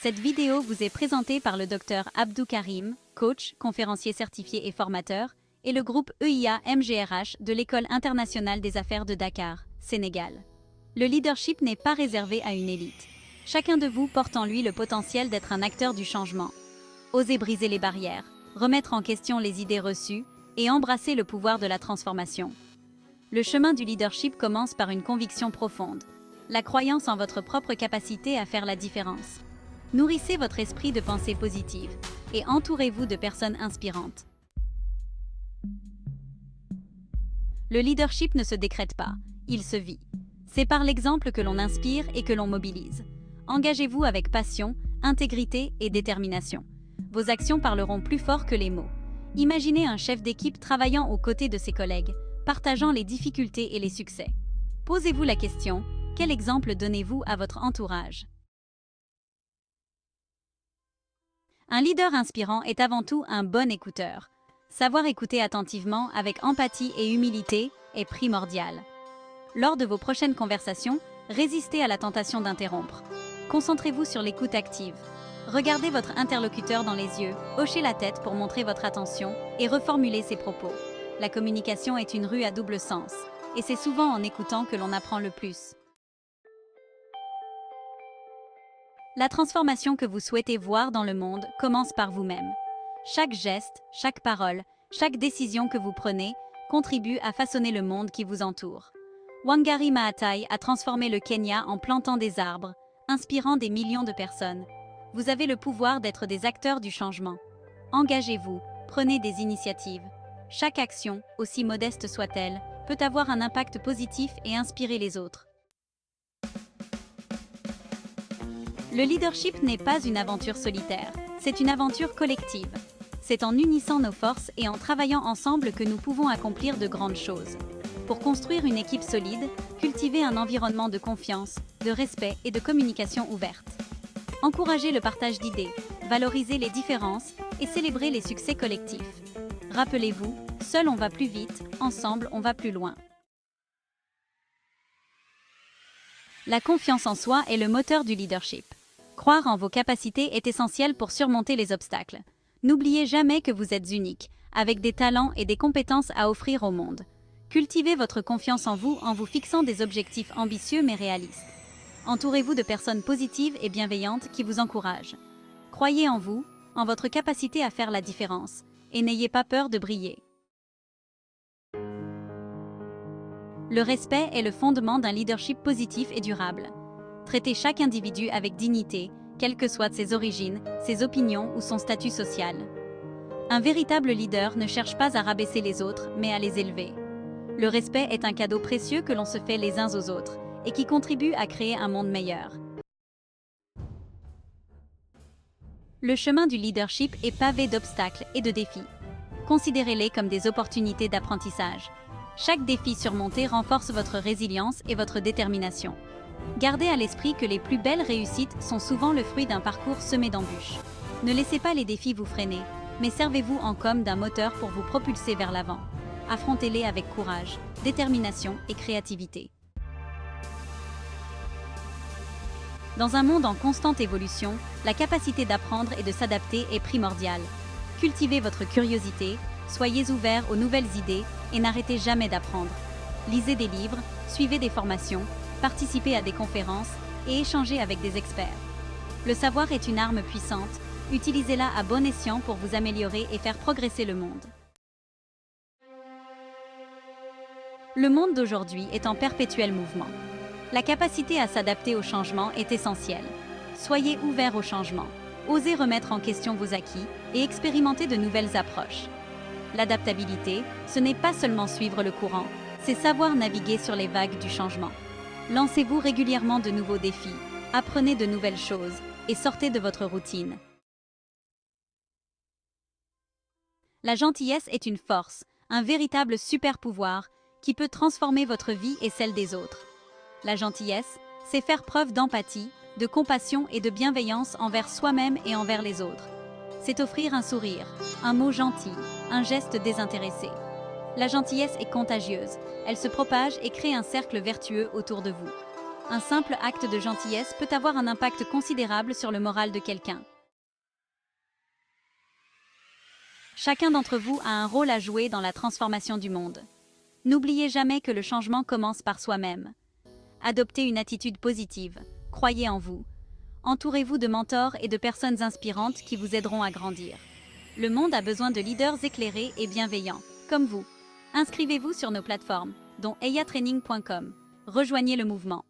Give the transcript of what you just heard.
Cette vidéo vous est présentée par le Dr Abdou Karim, coach, conférencier certifié et formateur, et le groupe EIA MGRH de l'École internationale des affaires de Dakar, Sénégal. Le leadership n'est pas réservé à une élite. Chacun de vous porte en lui le potentiel d'être un acteur du changement. Osez briser les barrières, remettre en question les idées reçues et embrasser le pouvoir de la transformation. Le chemin du leadership commence par une conviction profonde, la croyance en votre propre capacité à faire la différence. Nourrissez votre esprit de pensée positive et entourez-vous de personnes inspirantes. Le leadership ne se décrète pas, il se vit. C'est par l'exemple que l'on inspire et que l'on mobilise. Engagez-vous avec passion, intégrité et détermination. Vos actions parleront plus fort que les mots. Imaginez un chef d'équipe travaillant aux côtés de ses collègues, partageant les difficultés et les succès. Posez-vous la question, quel exemple donnez-vous à votre entourage ? Un leader inspirant est avant tout un bon écouteur. Savoir écouter attentivement avec empathie et humilité est primordial. Lors de vos prochaines conversations, résistez à la tentation d'interrompre. Concentrez-vous sur l'écoute active. Regardez votre interlocuteur dans les yeux, hochez la tête pour montrer votre attention et reformulez ses propos. La communication est une rue à double sens, et c'est souvent en écoutant que l'on apprend le plus. La transformation que vous souhaitez voir dans le monde commence par vous-même. Chaque geste, chaque parole, chaque décision que vous prenez contribue à façonner le monde qui vous entoure. Wangari Maathai a transformé le Kenya en plantant des arbres, inspirant des millions de personnes. Vous avez le pouvoir d'être des acteurs du changement. Engagez-vous, prenez des initiatives. Chaque action, aussi modeste soit-elle, peut avoir un impact positif et inspirer les autres. Le leadership n'est pas une aventure solitaire, c'est une aventure collective. C'est en unissant nos forces et en travaillant ensemble que nous pouvons accomplir de grandes choses. Pour construire une équipe solide, cultivez un environnement de confiance, de respect et de communication ouverte. Encouragez le partage d'idées, valorisez les différences et célébrez les succès collectifs. Rappelez-vous, seul on va plus vite, ensemble on va plus loin. La confiance en soi est le moteur du leadership. Croire en vos capacités est essentiel pour surmonter les obstacles. N'oubliez jamais que vous êtes unique, avec des talents et des compétences à offrir au monde. Cultivez votre confiance en vous fixant des objectifs ambitieux mais réalistes. Entourez-vous de personnes positives et bienveillantes qui vous encouragent. Croyez en vous, en votre capacité à faire la différence, et n'ayez pas peur de briller. Le respect est le fondement d'un leadership positif et durable. Traitez chaque individu avec dignité, quelles que soient ses origines, ses opinions ou son statut social. Un véritable leader ne cherche pas à rabaisser les autres, mais à les élever. Le respect est un cadeau précieux que l'on se fait les uns aux autres et qui contribue à créer un monde meilleur. Le chemin du leadership est pavé d'obstacles et de défis. Considérez-les comme des opportunités d'apprentissage. Chaque défi surmonté renforce votre résilience et votre détermination. Gardez à l'esprit que les plus belles réussites sont souvent le fruit d'un parcours semé d'embûches. Ne laissez pas les défis vous freiner, mais servez-vous en comme d'un moteur pour vous propulser vers l'avant. Affrontez-les avec courage, détermination et créativité. Dans un monde en constante évolution, la capacité d'apprendre et de s'adapter est primordiale. Cultivez votre curiosité, soyez ouverts aux nouvelles idées et n'arrêtez jamais d'apprendre. Lisez des livres, suivez des formations, participez à des conférences et échangez avec des experts. Le savoir est une arme puissante, utilisez-la à bon escient pour vous améliorer et faire progresser le monde. Le monde d'aujourd'hui est en perpétuel mouvement. La capacité à s'adapter au changement est essentielle. Soyez ouverts au changement, osez remettre en question vos acquis et expérimentez de nouvelles approches. L'adaptabilité, ce n'est pas seulement suivre le courant, c'est savoir naviguer sur les vagues du changement. Lancez-vous régulièrement de nouveaux défis, apprenez de nouvelles choses et sortez de votre routine. La gentillesse est une force, un véritable super-pouvoir qui peut transformer votre vie et celle des autres. La gentillesse, c'est faire preuve d'empathie, de compassion et de bienveillance envers soi-même et envers les autres. C'est offrir un sourire, un mot gentil, un geste désintéressé. La gentillesse est contagieuse, elle se propage et crée un cercle vertueux autour de vous. Un simple acte de gentillesse peut avoir un impact considérable sur le moral de quelqu'un. Chacun d'entre vous a un rôle à jouer dans la transformation du monde. N'oubliez jamais que le changement commence par soi-même. Adoptez une attitude positive, croyez en vous. Entourez-vous de mentors et de personnes inspirantes qui vous aideront à grandir. Le monde a besoin de leaders éclairés et bienveillants, comme vous. Inscrivez-vous sur nos plateformes, dont eiatraining.com. Rejoignez le mouvement.